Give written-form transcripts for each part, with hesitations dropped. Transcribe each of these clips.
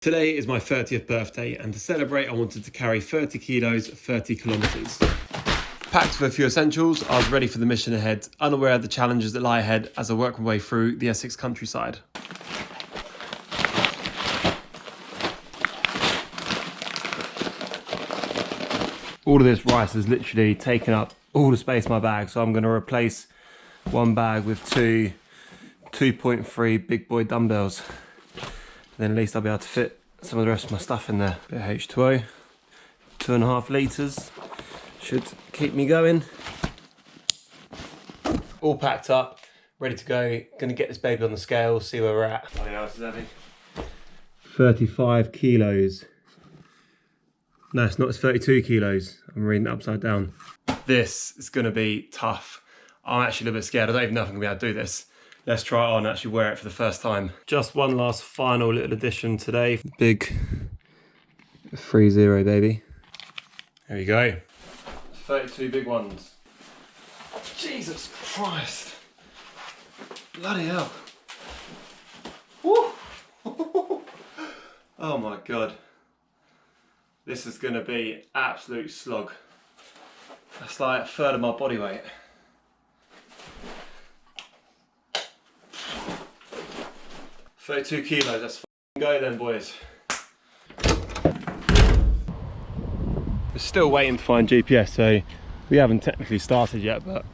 Today is my 30th birthday, and to celebrate I wanted to carry 30 kilos, 30 kilometres. Packed with a few essentials, I was ready for the mission ahead, unaware of the challenges that lie ahead as I work my way through the Essex countryside. All of this rice has literally taken up all the space in my bag, so I'm going to replace one bag with two 2.3 big boy dumbbells. Then at least I'll be able to fit some of the rest of my stuff in there. Bit of H2O, 2.5 litres, should keep me going. All packed up, ready to go. Gonna get this baby on the scale, see where we're at. Oh yeah, this is heavy. 35 kilos. No, it's not, it's 32 kilos. I'm reading it upside down. This is gonna be tough. I'm actually a little bit scared. I don't even know if I'm gonna be able to do this. Let's try it on and actually wear it for the first time. Just one last final little addition today. Big 3-0 baby. There we go. 32 big ones. Jesus Christ. Bloody hell. Woo. Oh my God. This is gonna be absolute slog. That's like a third of my body weight. $32 kilos, let's go then, boys. We're still waiting to find GPS, so we haven't technically started yet, but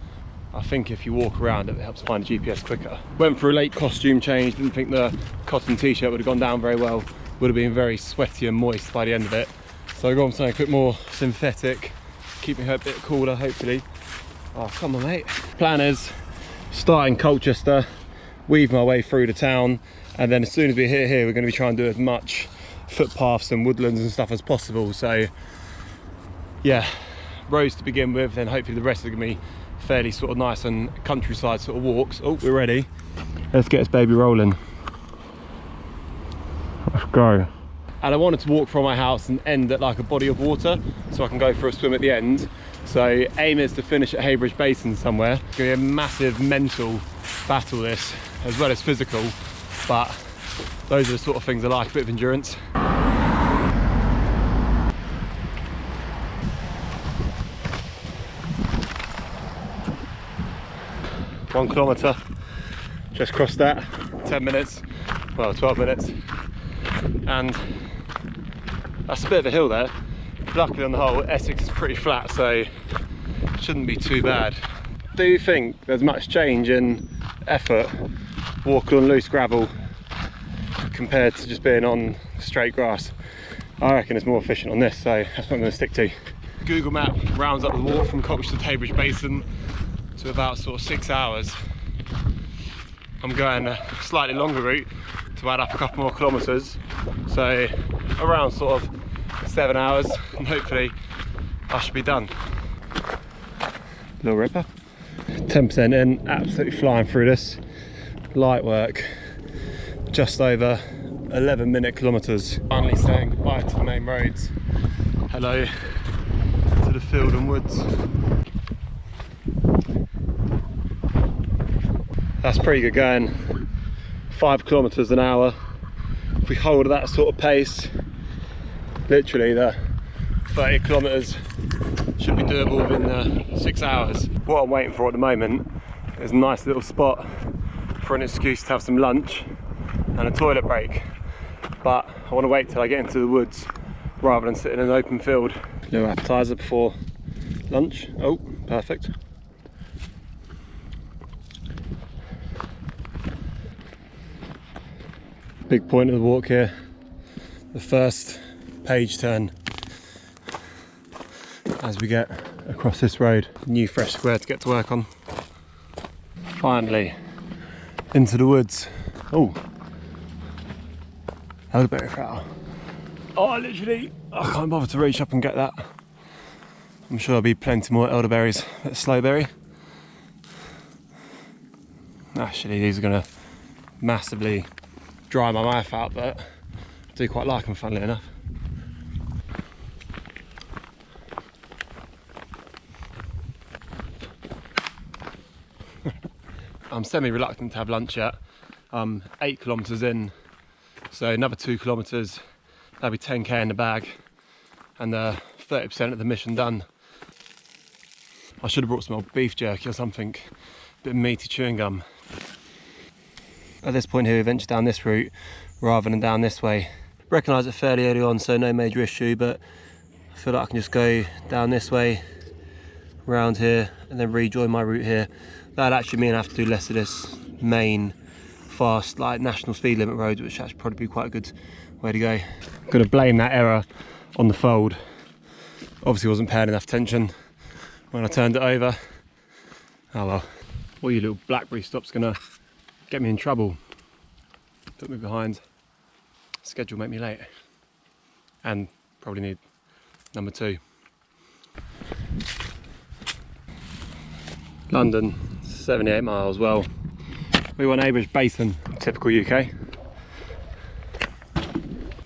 I think if you walk around it helps find the GPS quicker. Went for a late costume change, didn't think the cotton t-shirt would have gone down very well. Would have been very sweaty and moist by the end of it. So I got on something a bit more synthetic, keep me a bit cooler, hopefully. Oh, come on, mate. Plan is, start in Colchester, weave my way through the town, and then as soon as we hit here, we're going to be trying to do as much footpaths and woodlands and stuff as possible. So yeah, roads to begin with, then hopefully the rest are going to be fairly sort of nice and countryside sort of walks. Oh, we're ready. Let's get this baby rolling. Let's go. And I wanted to walk from my house and end at like a body of water so I can go for a swim at the end. So aim is to finish at Haybridge Basin somewhere. It's going to be a massive mental battle this, as well as physical, but those are the sort of things I like, a bit of endurance. 1 kilometre, just crossed that, 10 minutes, well 12 minutes, and that's a bit of a hill there. Luckily on the whole, Essex is pretty flat, so it shouldn't be too bad. Do you think there's much change in effort walking on loose gravel compared to just being on straight grass? I reckon it's more efficient on this, so that's what I'm going to stick to. Google Map rounds up the walk from Colchester to Haybridge Basin to about sort of 6 hours. I'm going a slightly longer route to add up a couple more kilometres, so around sort of 7 hours, and hopefully I should be done. Little ripper. 10% in, absolutely flying through this. Light work, just over 11-minute kilometres. Finally saying goodbye to the main roads. Hello to the field and woods. That's pretty good going. 5 kilometres an hour. If we hold that sort of pace, literally the 30 kilometres should be doable within 6 hours. What I'm waiting for at the moment is a nice little spot for an excuse to have some lunch and a toilet break. But I want to wait till I get into the woods rather than sit in an open field. Little appetizer before lunch. Oh, perfect. Big point of the walk here. The first page turn as we get across this road. New fresh square to get to work on. Finally into the woods. Oh, elderberry flower. Oh, literally, I can't bother to reach up and get that. I'm sure there'll be plenty more elderberries at Slowberry. Actually, these are gonna massively dry my mouth out, but I do quite like them, funnily enough. I'm semi-reluctant to have lunch yet. 8 kilometres in, so another 2 kilometres That'll be 10k in the bag and 30% of the mission done. I should have brought some old beef jerky or something, a bit of meaty chewing gum. At this point here, we ventured down this route rather than down this way. Recognised it fairly early on, so no major issue, but I feel like I can just go down this way, around here, and then rejoin my route here. That'll actually mean I have to do less of this main, fast, like national speed limit road, which actually probably be quite a good way to go. I'm going to blame that error on the fold. Obviously wasn't paying enough attention when I turned it over. Oh well. What you little blackberry stop's gonna get me in trouble. Put me behind. Schedule make me late. And probably need number 2. London, 78 miles. Well, we want Abridge Basin, typical UK.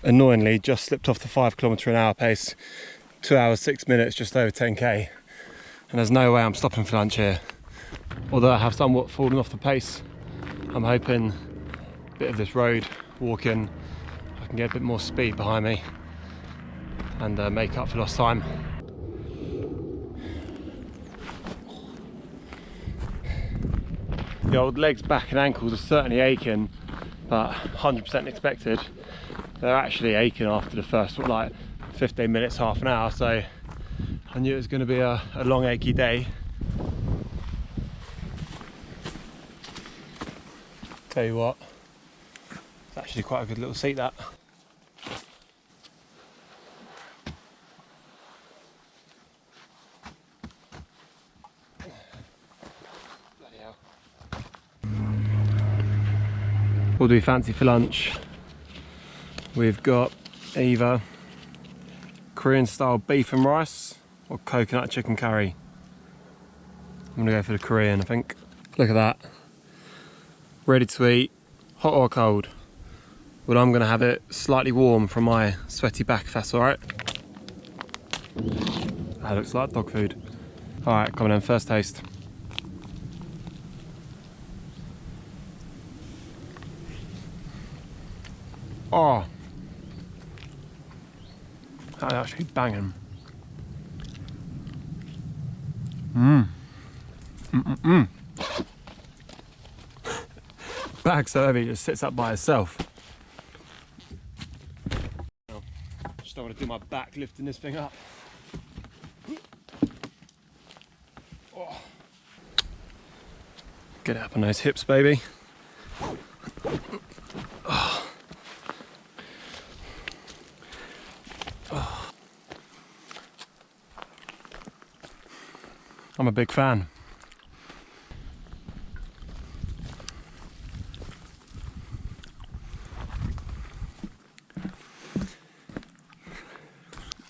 Annoyingly, just slipped off the 5 km/h pace. 2 hours 6 minutes, just over 10k. And there's no way I'm stopping for lunch here. Although I have somewhat fallen off the pace, I'm hoping a bit of this road, walking, I can get a bit more speed behind me and make up for lost time. The old legs, back and ankles are certainly aching, but 100% expected. They're actually aching after the first like 15 minutes, half an hour, so I knew it was going to be a long achy day. Tell you what, it's actually quite a good little seat, that. Bloody hell. What do we fancy for lunch? We've got either Korean style beef and rice or coconut chicken curry. I'm gonna go for the Korean, I think. Look at that. Ready to eat, hot or cold? Well, I'm gonna have it slightly warm from my sweaty back, if that's all right. That looks like dog food. All right, coming in, first taste. Oh, that's actually banging. Bag so heavy, it just sits up by itself. Just don't want to do my back lifting this thing up. Oh. Get it up on those hips, baby. Oh. Oh. I'm a big fan.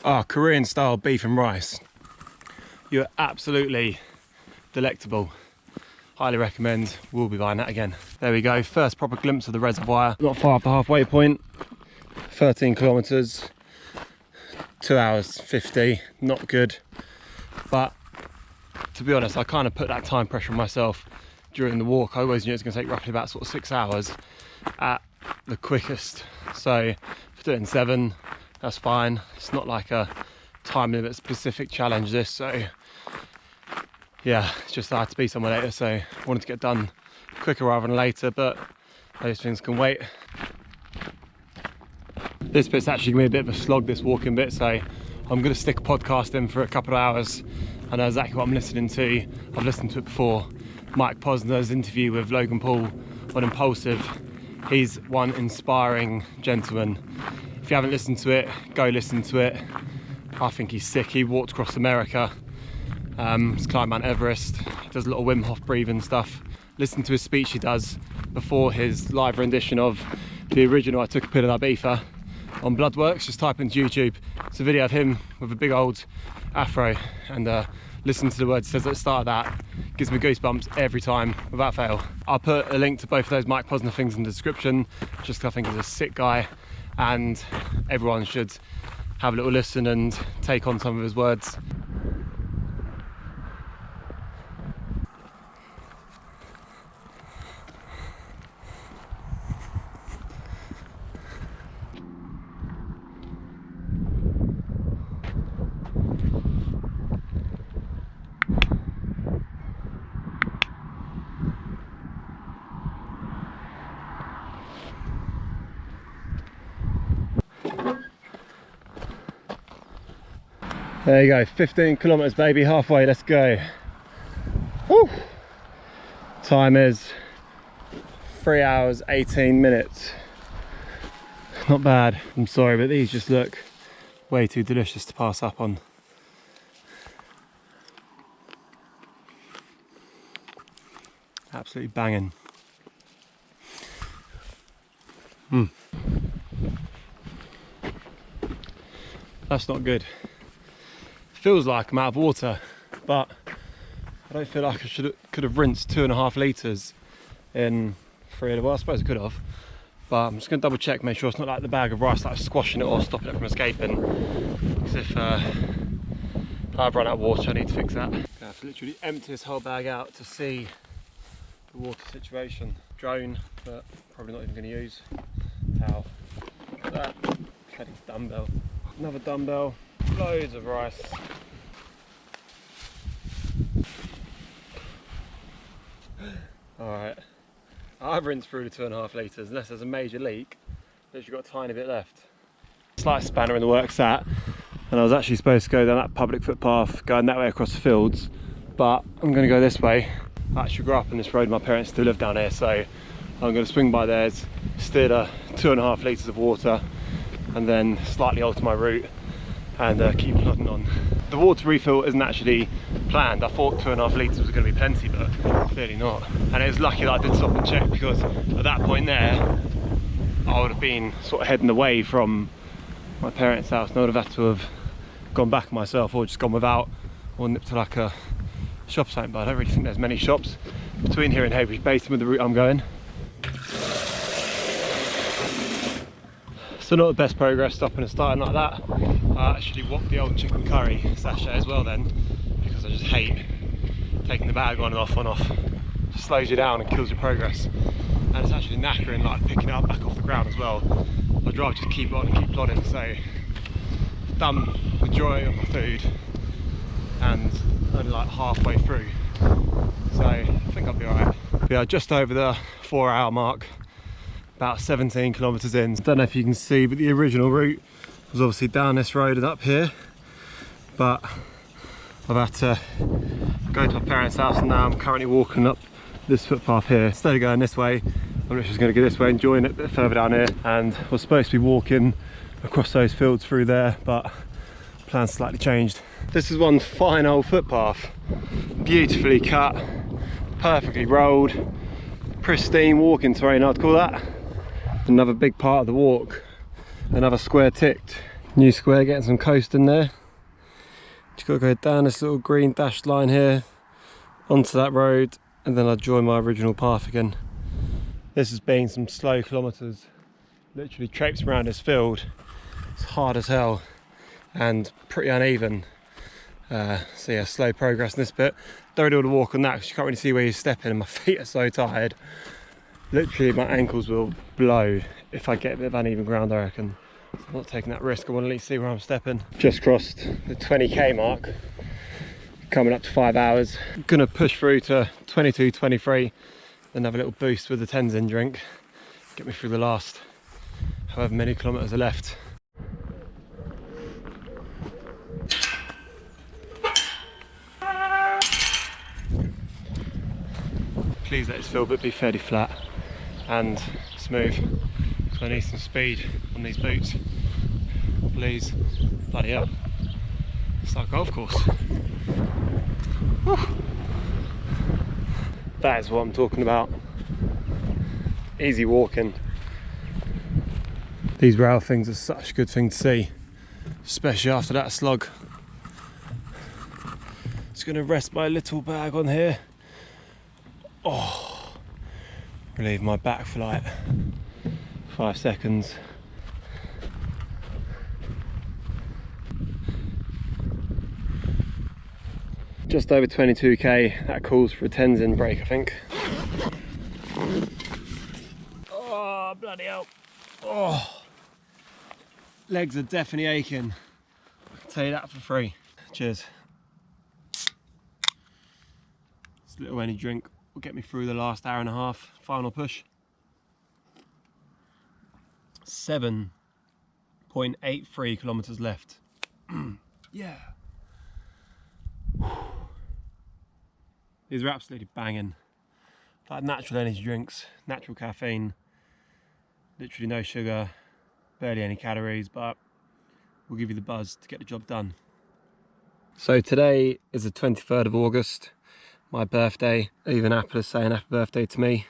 Ah, Korean style beef and rice. You're absolutely delectable. Highly recommend, we'll be buying that again. There we go, first proper glimpse of the reservoir. Not far off the halfway point, 13 kilometers, 2 hours 50, not good. But to be honest, I kind of put that time pressure on myself during the walk. I always knew it was gonna take roughly about sort of 6 hours at the quickest. So if I do it in 7, that's fine. It's not like a time limit specific challenge this, so yeah, it's just I had to be somewhere later, so I wanted to get done quicker rather than later, but those things can wait. This bit's actually gonna be a bit of a slog, this walking bit, so I'm gonna stick a podcast in for a couple of hours. I know exactly what I'm listening to. I've listened to it before. Mike Posner's interview with Logan Paul on Impulsive. He's one inspiring gentleman. If you haven't listened to it, go listen to it. I think he's sick. He walked across America. He's climbed Mount Everest. He does a lot of Wim Hof breathing stuff. Listen to his speech he does before his live rendition of the original I Took a Pill in Ibiza on Bloodworks. Just type into YouTube. It's a video of him with a big old afro, and listen to the words he says at the start of that. Gives me goosebumps every time, without fail. I'll put a link to both of those Mike Posner things in the description, just 'cause I think he's a sick guy, and everyone should have a little listen and take on some of his words. There you go, 15 kilometers baby, halfway, let's go. Woo! Time is 3 hours 18 minutes. Not bad. I'm sorry, but these just look way too delicious to pass up on. Absolutely banging. That's not good. Feels like I'm out of water, but I don't feel like I could have rinsed 2.5 litres in 3. Well, I suppose I could have, but I'm just going to double check, make sure it's not like the bag of rice that's squashing it or stopping it from escaping. Because if I've run out of water, I need to fix that. I have to literally empty this whole bag out to see the water situation. Drone, but probably not even going to use. Towel. That. Bloody dumbbell. Another dumbbell. Loads of rice. Alright. I've rinsed through the 2.5 litres, unless there's a major leak. Literally got a tiny bit left. Slight spanner in the works that. And I was actually supposed to go down that public footpath, going that way across the fields. But I'm going to go this way. I actually grew up on this road, my parents still live down here, so I'm going to swing by theirs, steer 2.5 litres of water, and then slightly alter my route and keep plodding on. The water refill isn't actually planned. I thought 2.5 litres was going to be plenty, but clearly not. And it was lucky that I did stop and check, because at that point there, I would have been sort of heading away from my parents' house, and I would have had to have gone back myself or just gone without, or nipped to like a shop or something, but I don't really think there's many shops between here and Heybridge Basin with the route I'm going. So not the best progress stopping and starting like that. I actually whopped the old chicken curry sachet as well then, because I just hate taking the bag on and off. It just slows you down and kills your progress. And it's actually knackering, like picking it up back off the ground as well. I'd rather just keep on and keep plodding. So I've done the majority of my food and only like halfway through. So I think I'll be alright. Yeah, just over the 4 hour mark. About 17 kilometers in. Don't know if you can see, but the original route was obviously down this road and up here, but I've had to go to my parents' house, and now I'm currently walking up this footpath here. Instead of going this way, I'm just going to go this way and join it a bit further down here. And I was supposed to be walking across those fields through there, but plans slightly changed. This is one fine old footpath, beautifully cut, perfectly rolled, pristine walking terrain, I'd call that. Another big part of the walk, another square ticked. New square, getting some coast in there. Just got to go down this little green dashed line here, onto that road, and then I'll join my original path again. This has been some slow kilometres, literally traipsing around this field. It's hard as hell and pretty uneven. So yeah, slow progress in this bit. Don't really want to walk on that because you can't really see where you're stepping, and my feet are so tired. Literally my ankles will blow if I get a bit of uneven ground, I reckon. So I'm not taking that risk. I want to at least see where I'm stepping. Just crossed the 20k mark, coming up to 5 hours. I'm gonna push through to 22, 23, then have a little boost with the Tenzin drink, get me through the last however many kilometers are left. Please let this fill bit be fairly flat and smooth, so I need some speed on these boots. Please. Bloody hell. It's like a golf course. Whew. That is what I'm talking about. Easy walking. These rail things are such a good thing to see, especially after that slog. Just going to rest my little bag on here. Oh, relieve my back for like 5 seconds. Just over 22k, that calls for a Tenzin break, I think. Oh, bloody hell. Oh, legs are definitely aching. I can tell you that for free. Cheers. This little any drink will get me through the last hour and a half. Final push. 7.83 kilometers left. Yeah. These are absolutely banging. Like natural energy drinks, natural caffeine, literally no sugar, barely any calories, but will give you the buzz to get the job done. So today is the 23rd of August, my birthday. Even Apple is saying happy birthday to me,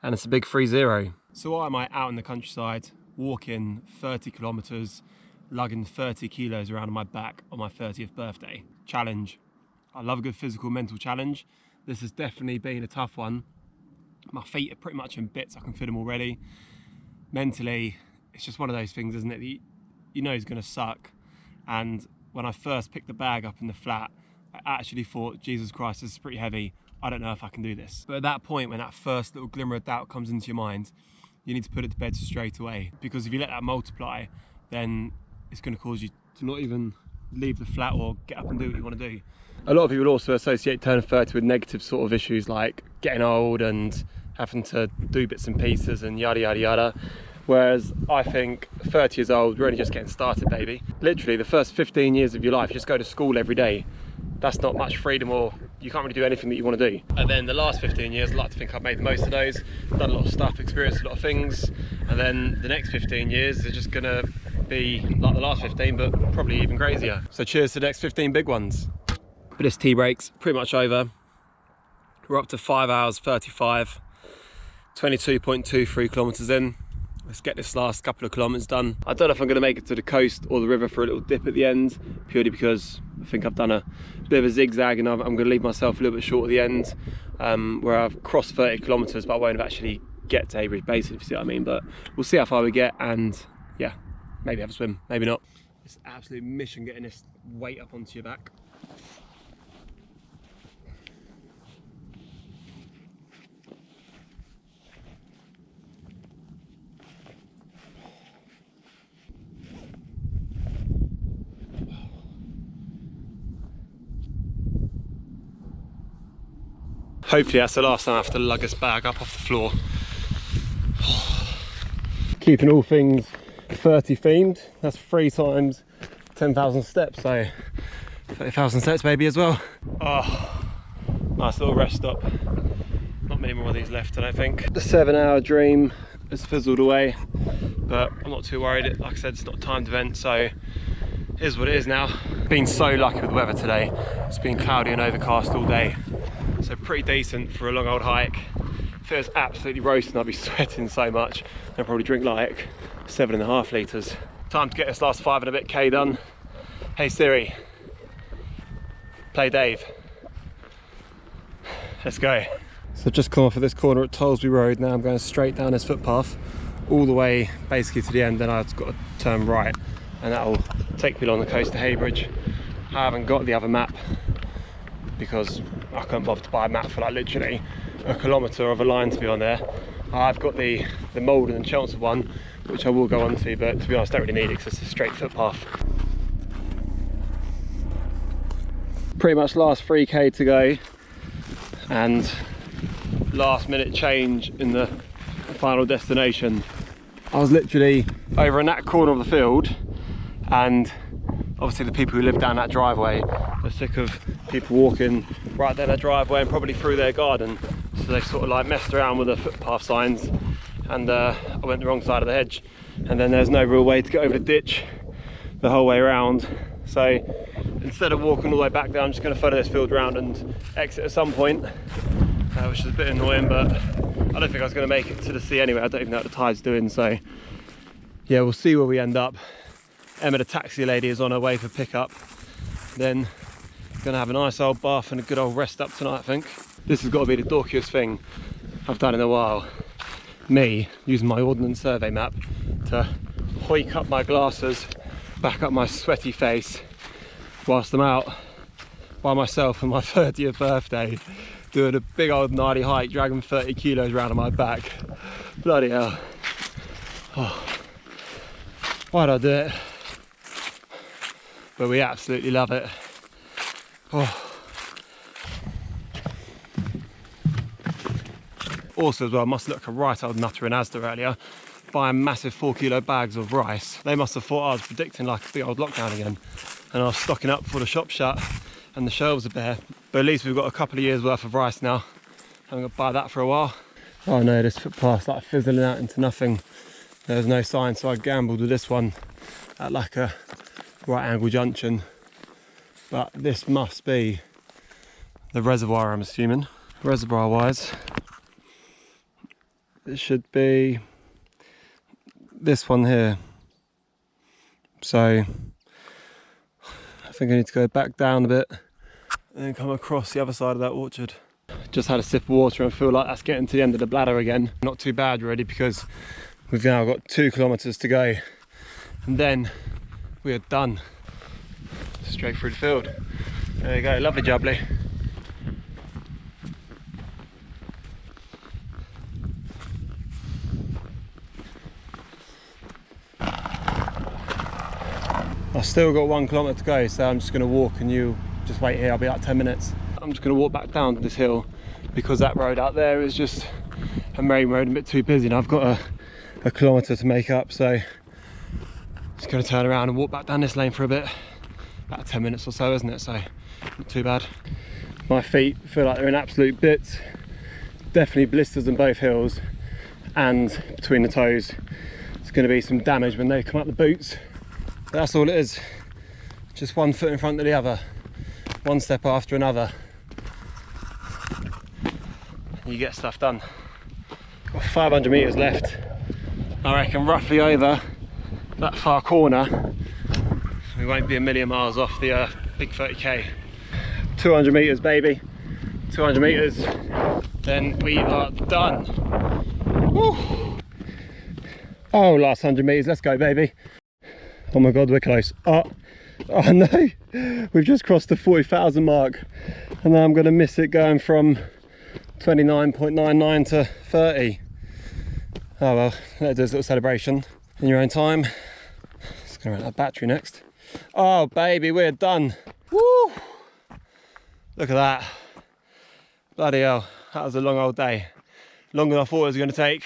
and it's a big 3-0. So why am I out in the countryside, walking 30 kilometers, lugging 30 kilos around on my back on my 30th birthday? Challenge. I love a good physical, mental challenge. This has definitely been a tough one. My feet are pretty much in bits, I can feel them already. Mentally, it's just one of those things, isn't it? That you know it's gonna suck. And when I first picked the bag up in the flat, I actually thought, Jesus Christ, this is pretty heavy. I don't know if I can do this. But at that point, when that first little glimmer of doubt comes into your mind, you need to put it to bed straight away. Because if you let that multiply, then it's gonna cause you to not even leave the flat or get up and do what you wanna do. A lot of people also associate turning 30 with negative sort of issues like getting old and having to do bits and pieces and yada yada yada. Whereas I think 30 years old, we're only just getting started, baby. Literally the first 15 years of your life, you just go to school every day. That's not much freedom, or you can't really do anything that you want to do. And then the last 15 years, I like to think I've made the most of those, done a lot of stuff, experienced a lot of things. And then the next 15 years are just gonna be like the last 15, but probably even crazier. So cheers to the next 15 big ones. But this tea break's pretty much over. We're up to 5 hours 35, 22.23 kilometers in. Let's get this last couple of kilometers done. I don't know if I'm gonna make it to the coast or the river for a little dip at the end, purely because I think I've done a bit of a zigzag and I'm gonna leave myself a little bit short at the end, where I've crossed 30 kilometers, but I won't actually get to Heybridge Basin, if you see what I mean. But we'll see how far we get, and yeah, maybe have a swim, maybe not. It's an absolute mission getting this weight up onto your back. Hopefully that's the last time I have to lug this bag up off the floor. Keeping all things 30 themed, that's 3 times 10,000 steps, so 30,000 steps baby as well. Oh, nice little rest stop. Not many more of these left, I don't think. The 7-hour dream has fizzled away, but I'm not too worried. Like I said, it's not a timed event, so it is what it is now. Been so lucky with the weather today. It's been cloudy and overcast all day. So pretty decent for a long old hike. If it was absolutely roasting, I'd be sweating so much. I'd probably drink like 7.5 litres. Time to get this last 5 and a bit K done. Hey Siri, play Dave. Let's go. So I've just come off of this corner at Tollesby Road. Now I'm going straight down this footpath all the way basically to the end, then I've got to turn right, and that'll take me along the coast to Heybridge. I haven't got the other map because I couldn't bother to buy a map for like literally a kilometre of a line to be on there. I've got the Malden and Chelmsford one, which I will go on to, but to be honest I don't really need it because it's a straight footpath. Pretty much last 3k to go, and last minute change in the final destination. I was literally over in that corner of the field, and obviously the people who live down that driveway are sick of people walking right down their driveway and probably through their garden, so they sort of like messed around with the footpath signs, and I went the wrong side of the hedge, and then there's no real way to get over the ditch the whole way around. So instead of walking all the way back there, I'm just going to follow this field round and exit at some point, which is a bit annoying, but I don't think I was going to make it to the sea anyway. I don't even know what the tide's doing, so yeah, we'll see where we end up. Emma, the taxi lady, is on her way for pickup. Then gonna have a nice old bath and a good old rest up tonight, I think. This has got to be the dorkiest thing I've done in a while. Me using my Ordnance Survey map to hoik up my glasses, back up my sweaty face, whilst I'm out by myself on my 30th birthday, doing a big old gnarly hike, dragging 30 kilos around on my back. Bloody hell. Oh. Why'd I do it? But we absolutely love it. Oh. Also as well, I must look a right old nutter in Asda earlier, buying massive 4 kilo bags of rice. They must have thought I was predicting like a big old lockdown again, and I was stocking up before the shop shut and the shelves are bare. But at least we've got a couple of years worth of rice now. I'm going to buy that for a while. Oh no, this footpath's like fizzling out into nothing. There's no sign, so I gambled with this one at like a right angle junction. But this must be the reservoir, I'm assuming. Reservoir wise, it should be this one here. So I think I need to go back down a bit and then come across the other side of that orchard. Just had a sip of water and feel like that's getting to the end of the bladder again. Not too bad really, because we've now got 2 kilometres to go and then we are done. Straight through the field. There you go, lovely jubbly. I've still got 1 kilometre to go, so I'm just going to walk and you just wait here. I'll be like 10 minutes. I'm just going to walk back down this hill because that road out there is just a main road, a bit too busy, and I've got a kilometre to make up, so just going to turn around and walk back down this lane for a bit. About 10 minutes or so, isn't it? So not too bad. My feet feel like they're in absolute bits. Definitely blisters on both hills, and between the toes it's going to be some damage when they come up the boots. But that's all it is. Just one foot in front of the other, one step after another. You get stuff done. Got 500 metres left. I reckon roughly over that far corner. We won't be a million miles off the big 30k. 200 metres, baby. 200 metres, then we are done. Woo. Oh, last 100 metres, let's go, baby. Oh my God, we're close. Oh no, we've just crossed the 40,000 mark, and now I'm going to miss it going from 29.99 to 30. Oh well, let's do this little celebration in your own time. Just going to run that battery next. Oh baby, we're done. Woo! Look at that. Bloody hell, that was a long old day. Longer than I thought it was going to take.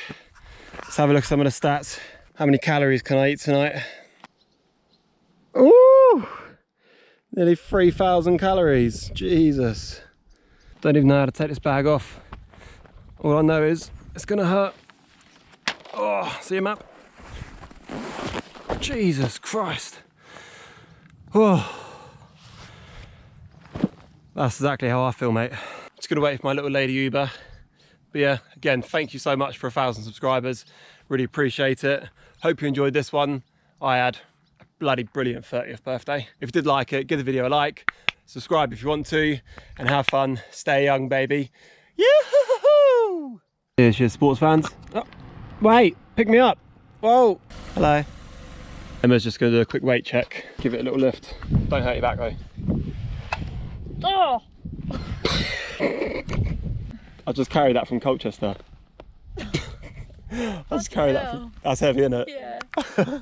Let's have a look at some of the stats. How many calories can I eat tonight? Ooh! Nearly 3,000 calories. Jesus. Don't even know how to take this bag off. All I know is it's going to hurt. Oh, see a map? Jesus Christ. Oh. That's exactly how I feel, mate. Just gonna wait for my little lady Uber. But yeah, again, thank you so much for 1,000 subscribers. Really appreciate it. Hope you enjoyed this one. I had a bloody brilliant 30th birthday. If you did like it, give the video a like, subscribe if you want to, and have fun. Stay young, baby. Yoo-hoo-hoo! Here's your sports fans. Oh, wait, pick me up. Whoa. Hello. Emma's just gonna do a quick weight check. Give it a little lift. Don't hurt your back though. Oh! I just carried that from Colchester. I just carried that from, that's heavy, isn't it? Yeah.